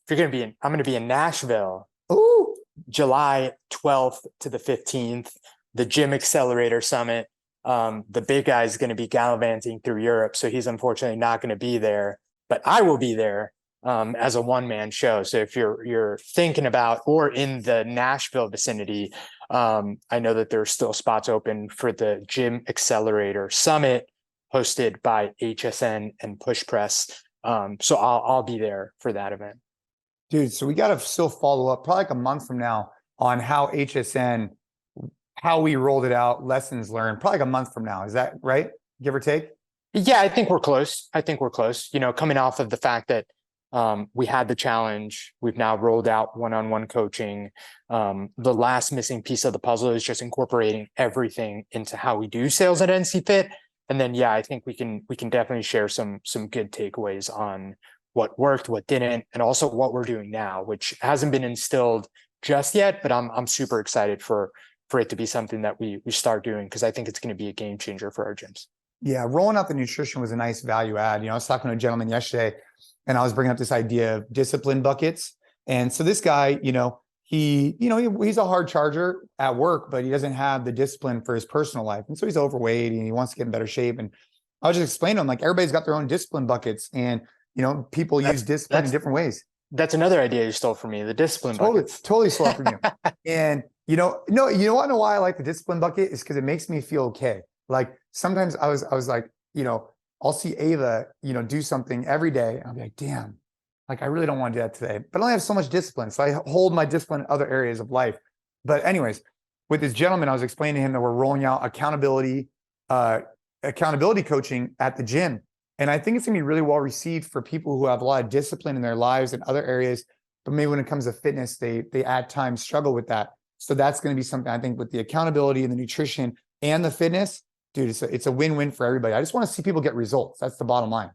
I'm going to be in Nashville. Ooh. July 12th to the 15th, the Gym Accelerator Summit. The big guy is going to be gallivanting through Europe, so he's unfortunately not going to be there, but I will be there as a one-man show. So if you're thinking about or in the Nashville vicinity, I know that there's still spots open for the Gym Accelerator Summit hosted by HSN and Push Press. So I'll be there for that event. Dude, so we got to still follow up probably like a month from now on how HSN, how we rolled it out, lessons learned, probably like a month from now. Is that right? Give or take? Yeah, I think we're close. You know, coming off of the fact that we had the challenge, we've now rolled out one-on-one coaching. The last missing piece of the puzzle is just incorporating everything into how we do sales at NCFIT. And then, yeah, I think we can definitely share some good takeaways on what worked, what didn't, and also what we're doing now, which hasn't been instilled just yet, but I'm super excited for it to be something that we start doing because I think it's going to be a game changer for our gyms. Yeah, rolling out the nutrition was a nice value add. I was talking to a gentleman yesterday and I was bringing up this idea of discipline buckets. And so this guy, he's a hard charger at work, but he doesn't have the discipline for his personal life. And so he's overweight and he wants to get in better shape. And I was just explaining to him, like, everybody's got their own discipline buckets and, people use discipline in different ways. That's another idea you stole from me, the discipline buckets. Totally stole from you. And, no, you want to know why I like the discipline bucket is because it makes me feel okay. Like sometimes I was like, I'll see Ava, do something every day. And I'll be like, damn, like I really don't want to do that today, but I only have so much discipline. So I hold my discipline in other areas of life. But anyways, with this gentleman, I was explaining to him that we're rolling out accountability coaching at the gym. And I think it's gonna be really well received for people who have a lot of discipline in their lives and other areas, but maybe when it comes to fitness, they at times struggle with that. So that's going to be something I think with the accountability and the nutrition and the fitness, dude, it's a win-win for everybody. I just want to see people get results. That's the bottom line.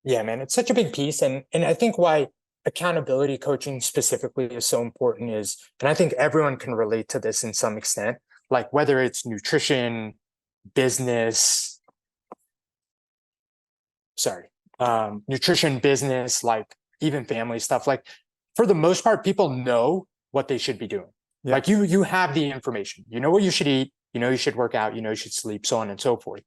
Yeah, man, it's such a big piece. And I think why accountability coaching specifically is so important is, and I think everyone can relate to this in some extent, like whether it's nutrition, business, like even family stuff, like for the most part, people know what they should be doing. Yeah. Like you have the information, you know what you should eat, you should work out, you should sleep, so on and so forth.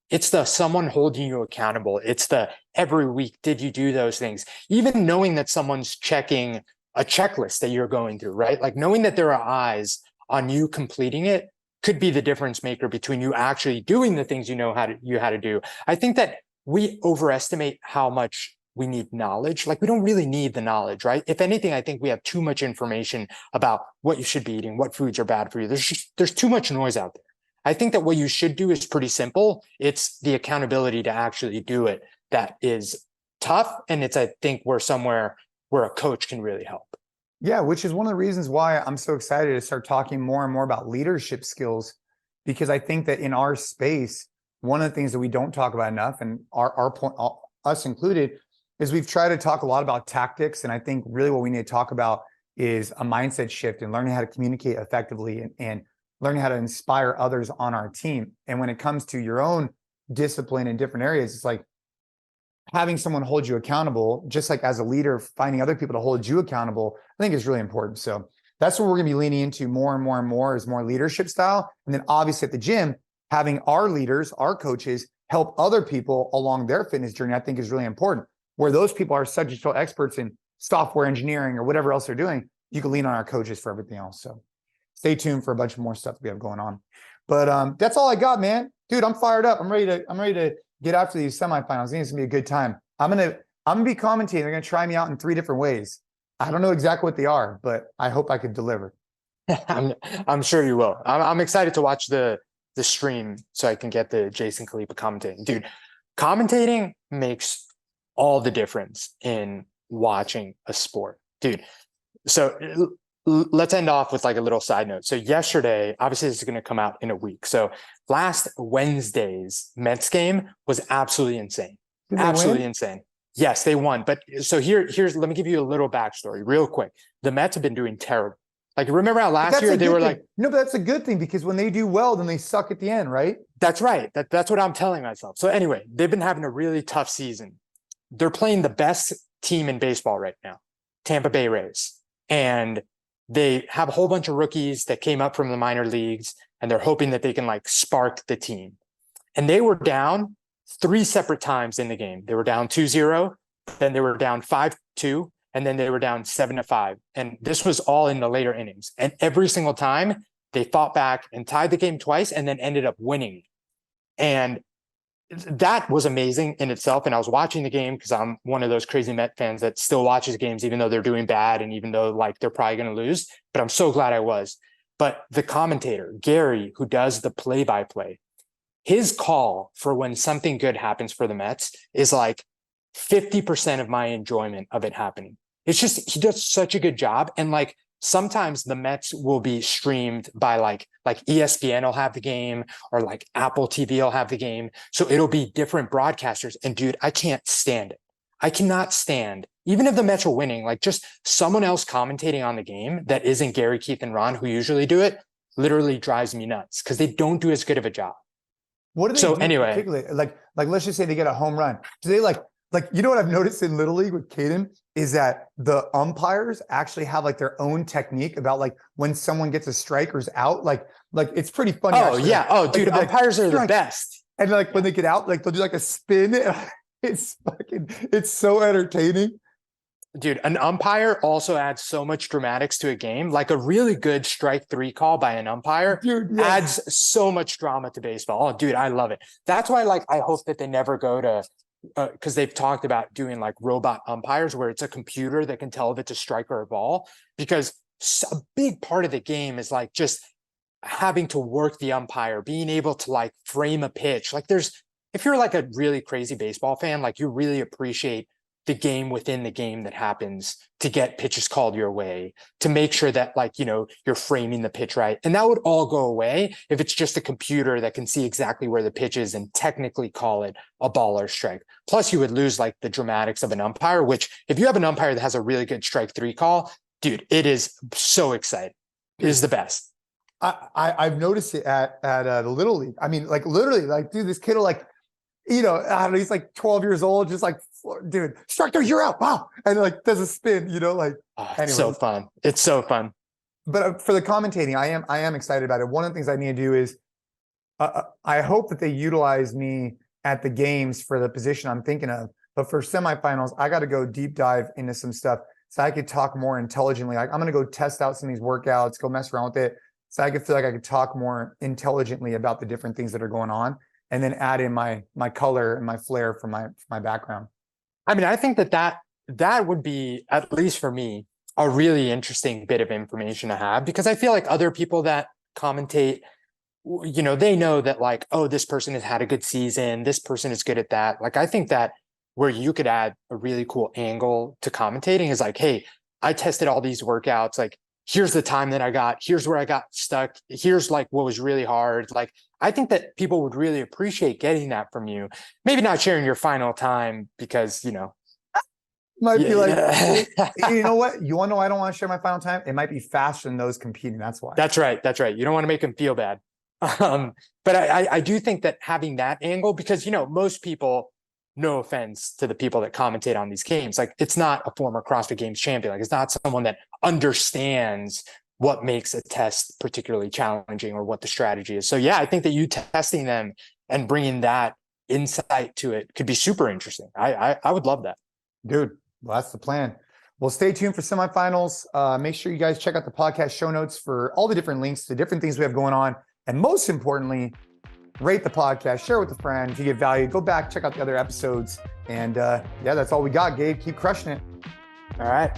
It's the someone holding you accountable. It's the every week, did you do those things? Even knowing that someone's checking a checklist that you're going through, right? Like knowing that there are eyes on you completing it could be the difference maker between you actually doing the things you how to do. I think that we overestimate how much we need knowledge. Like we don't really need the knowledge, right? If anything, I think we have too much information about what you should be eating, what foods are bad for you. There's too much noise out there. I think that what you should do is pretty simple. It's the accountability to actually do it that is tough. And it's, I think, somewhere where a coach can really help. Yeah, which is one of the reasons why I'm so excited to start talking more and more about leadership skills, because I think that in our space, one of the things that we don't talk about enough, and our point, us included, is we've tried to talk a lot about tactics. And I think really what we need to talk about is a mindset shift and learning how to communicate effectively and learning how to inspire others on our team. And when it comes to your own discipline in different areas, it's like having someone hold you accountable, just like as a leader, finding other people to hold you accountable, I think is really important. So that's what we're going to be leaning into more and more and more is more leadership style. And then obviously at the gym, having our leaders, our coaches help other people along their fitness journey, I think is really important. Where those people are subject to experts in software engineering or whatever else they're doing, you can lean on our coaches for everything else. So stay tuned for a bunch of more stuff we have going on. But that's all I got, man. Dude, I'm fired up. I'm ready to get after these semifinals. I think it's gonna be a good time. I'm gonna be commentating. They're gonna try me out in 3 different ways. I don't know exactly what they are, but I hope I could deliver. I'm sure you will. I'm excited to watch the stream so I can get the Jason Khalipa commentating. Dude, commentating makes all the difference in watching a sport, dude. So let's end off with like a little side note. So yesterday, obviously this is going to come out in a week. So last Wednesday's Mets game was absolutely insane. Absolutely insane. Yes, they won. But so here's, let me give you a little backstory real quick. The Mets have been doing terrible. Like, remember how last year they were like, no, but that's a good thing because when they do well, then they suck at the end, right? That's right. That's what I'm telling myself. So anyway, they've been having a really tough season. They're playing the best team in baseball right now, Tampa Bay Rays. And they have a whole bunch of rookies that came up from the minor leagues, and they're hoping that they can like spark the team. And they were down 3 separate times in the game. They were down 2-0, then they were down 5-2, and then they were down 7-5. And this was all in the later innings. And every single time they fought back and tied the game twice and then ended up winning. And that was amazing in itself. And I was watching the game because I'm one of those crazy Met fans that still watches games, even though they're doing bad and even though like they're probably going to lose. But I'm so glad I was. But the commentator, Gary, who does the play-by-play, his call for when something good happens for the Mets is like 50% of my enjoyment of it happening. It's just, he does such a good job. And like, sometimes the Mets will be streamed by like ESPN will have the game or like Apple TV will have the game. So it'll be different broadcasters. And dude, I can't stand it. I cannot stand, even if the Mets are winning, like just someone else commentating on the game that isn't Gary, Keith, and Ron, who usually do it, literally drives me nuts because they don't do as good of a job. What do they So do anyway, particularly? Like let's just say they get a home run. Do they like you know what I've noticed in Little League with Caden is that the umpires actually have like their own technique about like when someone gets a strike or is out. Like it's pretty funny. oh actually. yeah, oh dude, like, umpires are the strike. best. And like when they get out, like they'll do like a spin. It's so entertaining. Dude, an umpire also adds so much dramatics to a game. Like a really good strike 3 call by an umpire adds so much drama to baseball. Oh, dude, I love it. That's why, like, I hope that they never go to, because they've talked about doing like robot umpires where it's a computer that can tell if it's a strike or a ball. Because a big part of the game is like just having to work the umpire, being able to like frame a pitch. Like if you're like a really crazy baseball fan, like you really appreciate the game within the game that happens to get pitches called your way, to make sure that like, you know, you're framing the pitch right. And that would all go away if it's just a computer that can see exactly where the pitch is and technically call it a ball or strike. Plus you would lose like the dramatics of an umpire, which if you have an umpire that has a really good strike 3 call, dude, it is so exciting. It is the best. I've noticed it at the Little League. I mean, like literally, like, dude, this kid will like, you know, I don't know, he's like 12 years old, just like, dude, strike 3, you're out, wow, and like does a spin, you know, like. It's so fun. It's so fun. But for the commentating, I am excited about it. One of the things I need to do is, I hope that they utilize me at the games for the position I'm thinking of. But for semifinals, I got to go deep dive into some stuff so I could talk more intelligently. I'm going to go test out some of these workouts, go mess around with it, so I could feel like I could talk more intelligently about the different things that are going on, and then add in my color and my flair for my background. I mean, I think that would be, at least for me, a really interesting bit of information to have, because I feel like other people that commentate, you know, they know that like, oh, this person has had a good season, this person is good at that. Like, I think that where you could add a really cool angle to commentating is like, hey, I tested all these workouts, like, here's the time that I got, here's where I got stuck, here's like what was really hard. Like, I think that people would really appreciate getting that from you. Maybe not sharing your final time because, you know. Might be like, you know what? You want to know why I don't want to share my final time? It might be faster than those competing. That's why. That's right. That's right. You don't want to make them feel bad. But I do think that having that angle, because, you know, most people, no offense to the people that commentate on these games, like it's not a former CrossFit Games champion. Like it's not someone that understands what makes a test particularly challenging or what the strategy is. So yeah, I think that you testing them and bringing that insight to it could be super interesting. I would love that. Dude, well, that's the plan. Well, stay tuned for semifinals. Make sure you guys check out the podcast show notes for all the different links to different things we have going on. And most importantly, rate the podcast, share with a friend. If you get value, go back, check out the other episodes. And yeah, that's all we got, Gabe. Keep crushing it. All right.